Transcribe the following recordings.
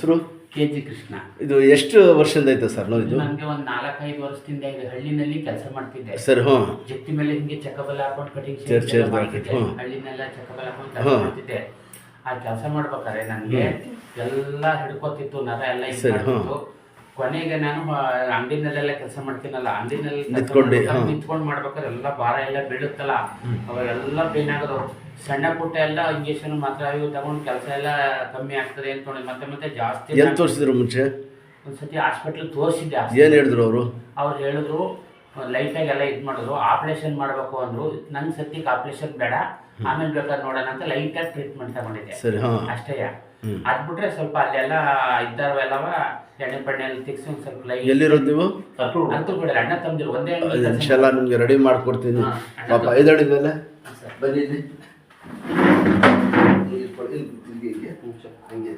ಹೆಸರು KG ಕೃಷ್ಣ. ಇದು ಎಷ್ಟು ವರ್ಷದಿಂದ ಐತೆ ಸರ್ ನೋವು ಇದು? ನನಗೆ ಒಂದು 4-5 ವರ್ಷದಿಂದ ಇದೆ. ಹಳ್ಳಿನಲ್ಲಿ ಕೆಲಸ ಮಾಡ್ತಿದ್ದೆ ಸರ್. ಹಾಂ. ಜಟ್ಟಿ ಮೇಲೆ ಹಿಂಗೆ ಚಕ್ಕಬಲ ಹಾಕೊಂಡು ಕಟಿಂಗ್ ಮಾಡ್ತಿದ್ದೆ. ಹಳ್ಳಿನೆಲ್ಲ ಚಕ್ಕಬಲ ಹಾಕೊಂಡು ಕೆಲಸ ಮಾಡ್ತಿದ್ದೆ. ಆ ಕೆಲಸ ಮಾಡ್ಬೇಕಾದ್ರೆ ನನಗೆ ಎಲ್ಲ ಹಿಡ್ಕೊತಿತ್ತು, ನರ ಎಲ್ಲ ಇತ್ತು. ಕೊನೆಗೆ ನಾನು ಅಂಗಡಿನಲ್ಲೆಲ್ಲ ಕೆಲಸ ಮಾಡ್ತೀನಲ್ಲ, ಅಂಗಡಿನಲ್ಲಿ ನಿಂತ್ಕೊಂಡು ಮಾಡ್ಬೇಕಾದ್ರೆ ಎಲ್ಲ ಭಾರ ಎಲ್ಲ ಬೀಳುತ್ತಲ್ಲ, ಅವಾಗೆಲ್ಲ ಪೇನ್ ಆಗೋದು. ಸಣ್ಣ ಪುಟ್ಟ ಎಲ್ಲ ಇಂಜೆಕ್ಷನ್ ಮಾತ್ರ ಇವು ತಗೊಂಡು ಕೆಲಸ ಎಲ್ಲ ಕಮ್ಮಿ ಆಗ್ತದೆ ಅಂದ್ಕೊಂಡು ಮತ್ತೆ ಮತ್ತೆ ಜಾಸ್ತಿ. ಎಲ್ಲಿ ತೋರಿಸಿದ್ರು ಮುಂಚೆ? ಒಂದ್ಸತಿ ಹಾಸ್ಪಿಟ್ಲ್ ತೋರಿಸಿದ್ದೆ. ಏನು ಹೇಳಿದ್ರು ಅವರು? ಅವ್ರು ಹೇಳಿದ್ರು ಲೈಟಾಗಿ ಎಲ್ಲ ಇದು ಮಾಡಿದ್ರು, ಆಪ್ರೇಷನ್ ಮಾಡಬೇಕು ಅಂದರು. ನನ್ನ ಸದ್ಯಕ್ಕೆ ಆಪ್ರೇಷನ್ ಬೇಡ, ಆಮೇಲೆ ಬೇಕಾದ್ರೆ ನೋಡೋಣ ಅಂತ ಲೈಟಾಗಿ ಟ್ರೀಟ್ಮೆಂಟ್ ತಗೊಂಡಿದ್ದೆ. ಸರಿ. ಹಾಂ. ಅಷ್ಟೇ. ಅದ್ಬಿಟ್ರೆ ಸ್ವಲ್ಪ ಅಲ್ಲೆಲ್ಲ ಇದ್ದಾರವೆಲ್ಲವ ಎಣ್ಣೆ ಪಣ್ಣೆ ಎಲ್ಲ ತೆಗ್ಸಿ ಒಂದು ಸ್ವಲ್ಪ ಲೈಟ್. ಎಲ್ಲಿರೋದು ನೀವು? ಅಂತೂ ಬಿಡಲ್ಲ, ಅಣ್ಣ ತಮ್ಮದಿರು ಒಂದೇ. ಎಲ್ಲ ನಿಮಗೆ ರೆಡಿ ಮಾಡ್ಕೊಡ್ತೀನಿ ಪಾಪ. 5 ಅಡಿ ಮೇಲೆ ಬನ್ನಿ. ಹಂಗೆ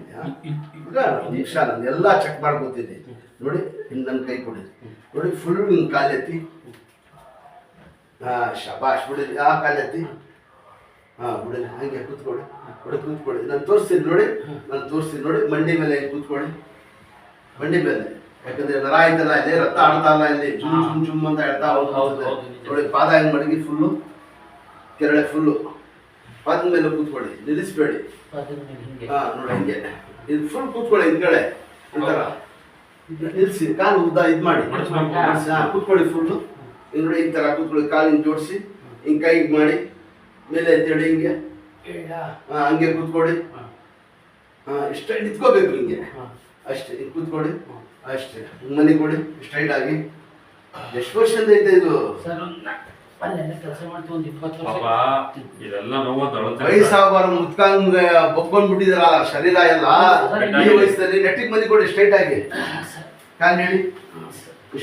ಎಲ್ಲ ಚೆಕ್ ಮಾಡ್ಕೊತೀನಿ ನೋಡಿ. ಹಿಂಗೆ ನನ್ನ ಕೈ ಕೊಡಿ ನೋಡಿ, ಫುಲ್ ಹಿಂಗೆ ಕಾಲೆತ್ತಿ. ಹಾಂ, ಶಬಾಷ್ ಬಿಡಿರಿ. ಆ ಕಾಲೆತ್ತಿ. ಹಾಂ, ಬಿಡಿರಿ. ಹಾಗೆ ಕೂತ್ಕೊಳ್ಳಿ. ಕೂತ್ಕೊಳ್ಳಿ. ನಾನು ತೋರಿಸ್ತೀನಿ ನೋಡಿ, ಮಂಡಿ ಮೇಲೆ ಕೂತ್ಕೊಳ್ಳಿ. ಮಂಡಿ ಮೇಲೆ, ಯಾಕಂದ್ರೆ ನರ ಆಯ್ತಲ್ಲ, ಇಲ್ಲಿ ರಕ್ತ ಆಡ್ತಾ ಇಲ್ಲ, ಇಲ್ಲಿ ಜುಮ್ ಅಂತ ಹೇಳ್ತಾ ಹೋಗ್ತದೆ ನೋಡಿ. ಪಾದ ಹೆಂಗೆ ಮಡಗಿ ಫುಲ್ಲು, ಕೆರಳೆ ಫುಲ್ಲು. ಪಾದದ ಮೇಲೆ ಕೂತ್ಕೊಳ್ಳಿ, ನಿಲ್ಲಿಸ್ಬೇಡಿ. ಹಾಂ ನೋಡಿ, ಹಿಂಗೆ ಇದು ಫುಲ್ ಕೂತ್ಕೊಳ್ಳಿ. ಹಿಂದ್ಗಡೆ ಈ ಥರ ನಿಲ್ಲಿಸಿ, ಕಾಲು ಉದ್ದ ಇದು ಮಾಡಿ. ಹಾಂ, ಕೂತ್ಕೊಳ್ಳಿ ಫುಲ್ಲು. ಹಿಂಗೆ ನೋಡಿ, ಈ ಥರ ಕೂತ್ಕೊಳ್ಳಿ. ಕಾಲು ಹಿಂಗೆ ಜೋಡಿಸಿ, ಹಿಂಗೆ ಕೈ ಮಾಡಿ ಮೇಲೆ ಎತ್ತೇಳಿ ಹಿಂಗೆ. ಹಾಂ, ಹಂಗೆ ಕೂತ್ಕೊಳ್ಳಿ. ಹಾಂ, ಇಷ್ಟ ನಿಂತ್ಕೋಬೇಕು ಹಿಂಗೆ, ಅಷ್ಟೇ. ಹಿಂಗೆ ಕೂತ್ಕೊಳ್ಳಿ ಅಷ್ಟೇ. ಮನೆ ಕೊಡಿ ಸ್ಟ್ರೈಟ್ ಆಗಿ. ಎಷ್ಟು ವರ್ಷದಿಂದ ಐತೆ ಇದು? ವಯಸ್ಸಾಗಬಾರ ಮುತ್ಕಂಗ್ ಬೊಕ್ಕೊಂಡ್ಬಿಟ್ಟಿದ್ರಲ್ಲ ಶರೀರ ಎಲ್ಲ. ಈ ವಯಸ್ಸಲ್ಲಿ ನೆಟ್ಟಿಗೆ ಮನೆ ಕೊಡಿ ಸ್ಟ್ರೈಟ್ ಆಗಿ. ಕಾಲು ಹೇಳಿ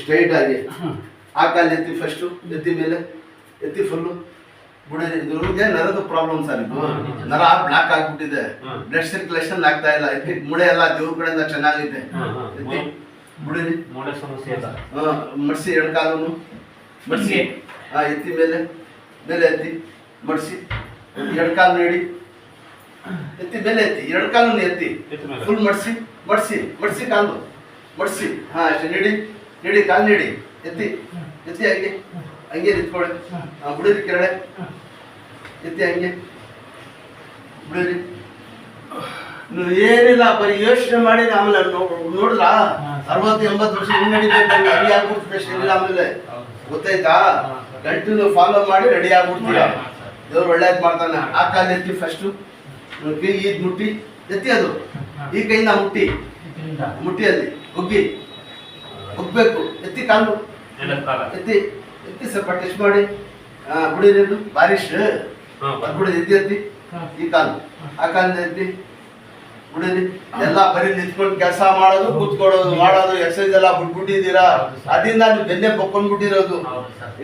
ಸ್ಟ್ರೈಟ್ ಆಗಿ. ಆ ಕಾಲು ಎತ್ತಿ ಫಸ್ಟು, ಎತ್ತಿ ಮೇಲೆ ಎತ್ತಿ ಫುಲ್ಲು ಬಿಡಿರಿ. ಇದ್ರಿಗೆ ನರದ ಪ್ರಾಬ್ಲಮ್ ಸರ್. ಇದು ನರ ಬ್ಲಾಕ್ ಆಗ್ಬಿಟ್ಟಿದೆ, ಬ್ಲಡ್ ಸರ್ಕ್ಯುಲೇಷನ್ ಆಗ್ತಾ ಇಲ್ಲ. ಎತ್ತಿ ಮುಳೆ ಎಲ್ಲ ದೇವ್ರ ಕಡೆಯಿಂದ ಚೆನ್ನಾಗೈತೆ. ಎತ್ತಿ ಬಿಡಿರಿ. ಮಡ್ಸಿ ಎರಡು ಕಾಲನ್ನು ಮಡ್ಸಿ. ಹಾಂ, ಎತ್ತಿ ಮೇಲೆ ಎತ್ತಿ ಮಡ್ಸಿ. ಎರಡು ಕಾಲು ನೀಡಿ ಎತ್ತಿ ಮೇಲೆ ಎತ್ತಿ. ಎರಡು ಕಾಲನ್ನು ಎತ್ತಿ ಫುಲ್ ಮಡ್ಸಿ ಕಾಲು ಮಡ್ಸಿ. ಹಾಂ, ಅಷ್ಟೇ. ನೀಡಿ ಕಾಲು ನೀಡಿ ಎತ್ತಿ ಹಂಗೆ ನಿಂತ್ಕೊಳ್ಳಿ. ಹಾಂ, ಬಿಡಿರಿ. ಕೆರಳೆ ಎತ್ತಿ ಹಂಗೆ ಬಿಡಿರಿ. ನೀವು ಏನಿಲ್ಲ, ಬರೀ ಯೋಚನೆ ಮಾಡಿ. ಆಮೇಲೆ ನೋಡಿದ್ರ 60-80 ವರ್ಷ ಹಿಂಗೆ ನಡಿಬೇಕು, ರೆಡಿ ಆಗ್ಬಿಡ್ತದೆ ಶರೀರ. ಆಮೇಲೆ ಗೊತ್ತಾಯ್ತಾ? ಕಂಟಿನ್ಯೂ ಫಾಲೋ ಮಾಡಿ ರೆಡಿ ಆಗ್ಬಿಡ್ತೀರ. ದೇವ್ರು ಒಳ್ಳೇದು ಮಾಡ್ತಾನೆ. ಆ ಕಾಲು ಎತ್ತಿ ಫಸ್ಟು, ಕೈ ಇದು ಮುಟ್ಟಿ ಎತ್ತಿ. ಅದು ಈ ಕೈಯಿಂದ ಮುಟ್ಟಿಯಲ್ಲಿ ಒಗ್ಬೇಕು. ಎತ್ತಿ ಕಾಲು ಎತ್ತಿ ಸ್ವಲ್ಪ ಟೆಸ್ಟ್ ಮಾಡಿ. ಬಿಡಿರಿ. ಅದು ಬಾರಿಶ್ ಬಿಡಿ. ಎತ್ತಿ ಈ ಕಾಲು, ಆ ಕಾಲಿಂದ ಎತ್ತಿ ಬಿಡಿರಿ. ಎಲ್ಲ ಬರೀ ನಿಂತ್ಕೊಂಡು ಕೆಲಸ ಮಾಡೋದು, ಕೂತ್ಕೊಳ್ಳೋದು, ಮಾಡೋದು, ಎಕ್ಸಸೈಸ್ ಎಲ್ಲ ಬಿಟ್ಬಿಟ್ಟಿದ್ದೀರಾ. ಅದರಿಂದ ನೀವು ಬೆನ್ನೆ ಬೊಕ್ಕೊಂಡ್ಬಿಟ್ಟಿರೋದು.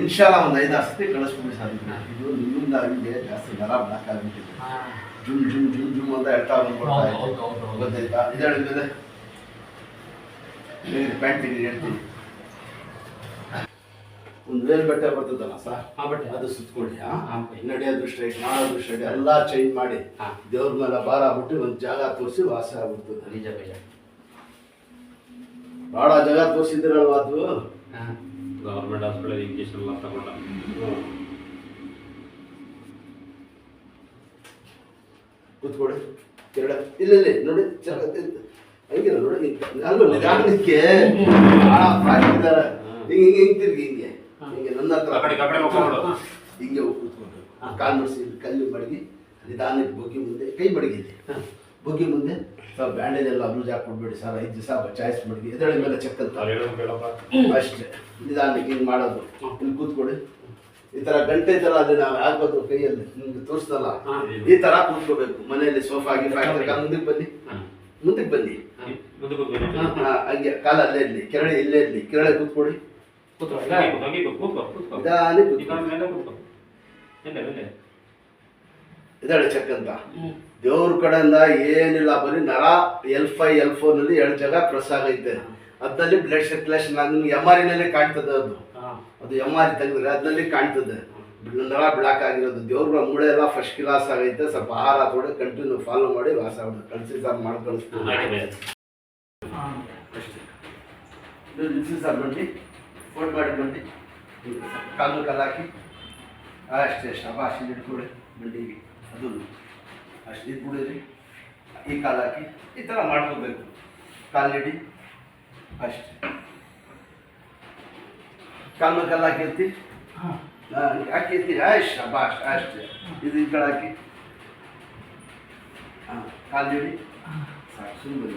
ಇನ್ಶಾಲ್ಲ ಒಂದು 5 ಸತಿ ಕಳಿಸ್ಬಿಡಿ ಸರ್. ಇದು ನಿಮ್ಮಿಂದ ಆಗಿದೆ, ಜಾಸ್ತಿ ನರ ಬ್ಲಾಕ್ ಆಗಿಬಿಟ್ಟಿದೆ. ಜುಮ್ ಅಂತ ಹೇಳ್ತಾ ಬಂದ್ಬಿಡ್ತಾ ಇದೆ. ಗೊತ್ತಾಯ್ತಾ? ಇದಾಳಿದ್ಮೇಲೆ ಪ್ಯಾಂಟ್ ತೆಗಿ ಹೇಳ್ತೀನಿ. ಒಂದು ವೇಲ್ ಬಟ್ಟೆ ಬರ್ತದಲ್ಲ ಸರ್, ಆ ಬಟ್ಟೆ ಅದು ಸುತ್ಕೊಳ್ಳಿ. ನಡೆಯೋದು ಸ್ಟ್ರೈಟ್, ಮಾಡೋದು ಸ್ಟ್ರೈಟ್, ಎಲ್ಲ ಚೇಂಜ್ ಮಾಡಿ. ದೇವ್ರ ಮೇಲೆ ಭಾರ ಬಿಟ್ಟು ಒಂದು ಜಾಗ ತೋರಿಸಿ ವಾಸ ಆಗ್ಬಿಡ್ತದೆ. ನಿಜ ಭಯ. ಭಾಳ ಜಾಗ ತೋರಿಸಿದಿರಲ್ವ ಅದು. ಗೌರ್ಮೆಂಟ್ ಹಾಸ್ಪಿಟಲ್ ಇಂಜೆಕ್ಷನ್ ಎಲ್ಲ ತಗೊಂಡ. ಕೂತ್ಕೊಳ್ಳಿ. ಕೆರಳ ಇಲ್ಲ ನೋಡಿ, ಹಂಗಿಲ್ಲ ನೋಡಿ. ಅಲ್ವ ನಿಧಾನಕ್ಕೆ ಹಿಂಗೆ ತಿರ್ಗಿ ಹಿಂಗೆ ನನ್ನ ಹತ್ರ ಹಿಂಗೆ ಕೂತ್ಕೊಂಡು ಕಾಲು ಮಡಿಸಿ, ಕಲ್ಲು ಮಡಗಿ ನಿಧಾನಕ್ಕೆ ಬೊಗ್ಗಿ ಮುಂದೆ, ಕೈ ಮಡಗಿದೆ ಬೊಗ್ಗಿ ಮುಂದೆ. ಸ್ವಲ್ಪ ಬ್ಯಾಂಡೇಜ್ ಎಲ್ಲ ಲೂಸ್ ಹಾಕ್ಕೊಡ್ಬೇಡಿ ಸರ್. 5 ದಿವಸ ಚಾಯ್ಸ್ ಮಡಗಿ ಎದಳಿ ಮೇಲೆ ಚೆಕ್ ಅಂತ ಅಷ್ಟೇ. ನಿಧಾನಕ್ಕೆ ಹಿಂಗೆ ಮಾಡೋದು. ಇಲ್ಲಿ ಕೂತ್ಕೊಳ್ಳಿ. ಈ ಥರ ಗಂಟೆ ಥರ ಅದನ್ನ ಹಾಕೋದು ಕೈಯಲ್ಲಿ ನಿಮ್ಗೆ ತೋರಿಸ್ತಲ್ಲ, ಈ ಥರ ಕೂತ್ಕೋಬೇಕು. ಮನೆಯಲ್ಲಿ ಸೋಫಾ ಮುಂದಕ್ಕೆ ಬನ್ನಿ. ಹಂಗೆ ಕಾಲ ಅಲ್ಲೇ ಇರಲಿ, ಕೆರಳೆ ಇಲ್ಲೇ ಇರಲಿ. ಕೆರಳೆ ಕೂತ್ಕೊಳ್ಳಿ. ಇದಾಳೆ ಚೆಕ್ ಅಂತ. ದೇವ್ರ ಕಡೆಯಿಂದ ಏನಿಲ್ಲ, ಬರೀ ನರ L5 L4 ನಲ್ಲಿ 2 ಜಾಗ ಪ್ರೆಸ್ ಆಗೈತೆ. ಅದ್ರಲ್ಲಿ ಬ್ಲಡ್ ಸರ್ಕ್ಯುಲೇಷನ್ ಆಗಿ ನಿಮ್ಗೆ MRI ನಲ್ಲಿ ಕಾಣ್ತದೆ. ಅದು MRI ತೆಗೆದ್ರೆ ಅದ್ರಲ್ಲಿ ಕಾಣ್ತದೆ ನರ ಬ್ಲಾಕ್ ಆಗಿರೋದು. ದೇವ್ರ ಮೂಳೆ ಎಲ್ಲ ಫಸ್ಟ್ ಕ್ಲಾಸ್ ಆಗೈತೆ. ಸ್ವಲ್ಪ ಆಹಾರ ತೊಡೆ ಕಂಟಿನ್ಯೂ ಫಾಲೋ ಮಾಡಿ ವಾಸ ಕಳಿಸಿ ಸರ್ ಮಾಡಿ ಕಳಿಸ್ತೀವಿ. ಅಷ್ಟೇ. ನೀವು ನಿಲ್ಸಿ ಸರ್ ಬನ್ನಿ, ಫೋನ್ ಮಾಡಿ ಬನ್ನಿ, ಕಾಲು ಹಾಕಿ ಅಷ್ಟೇ ಶಬಾಷ್ ಇಟ್ಕೊಡಿ ಮಂಡಿಗೆ, ಅದು ಅಷ್ಟು ಇದು ಬಿಡಿದ್ರಿ, ಈ ಕಾಲು ಹಾಕಿ ಈ ಥರ ಮಾಡ್ಕೋಬೇಕು, ಕಾಲಿಡಿ ಅಷ್ಟೇ, ಕಾಲು ಹಾಕಿ ಎತ್ತಿ ಹಾಕಿ ಎತ್ತಿ ಶಬಾಷ್ ಅಷ್ಟೇ, ಇದು ಈ ಕಡೆ ಹಾಕಿ ಕಾಲಿಡಿ ಸಾಕು ಸುಮ್ಮನೆ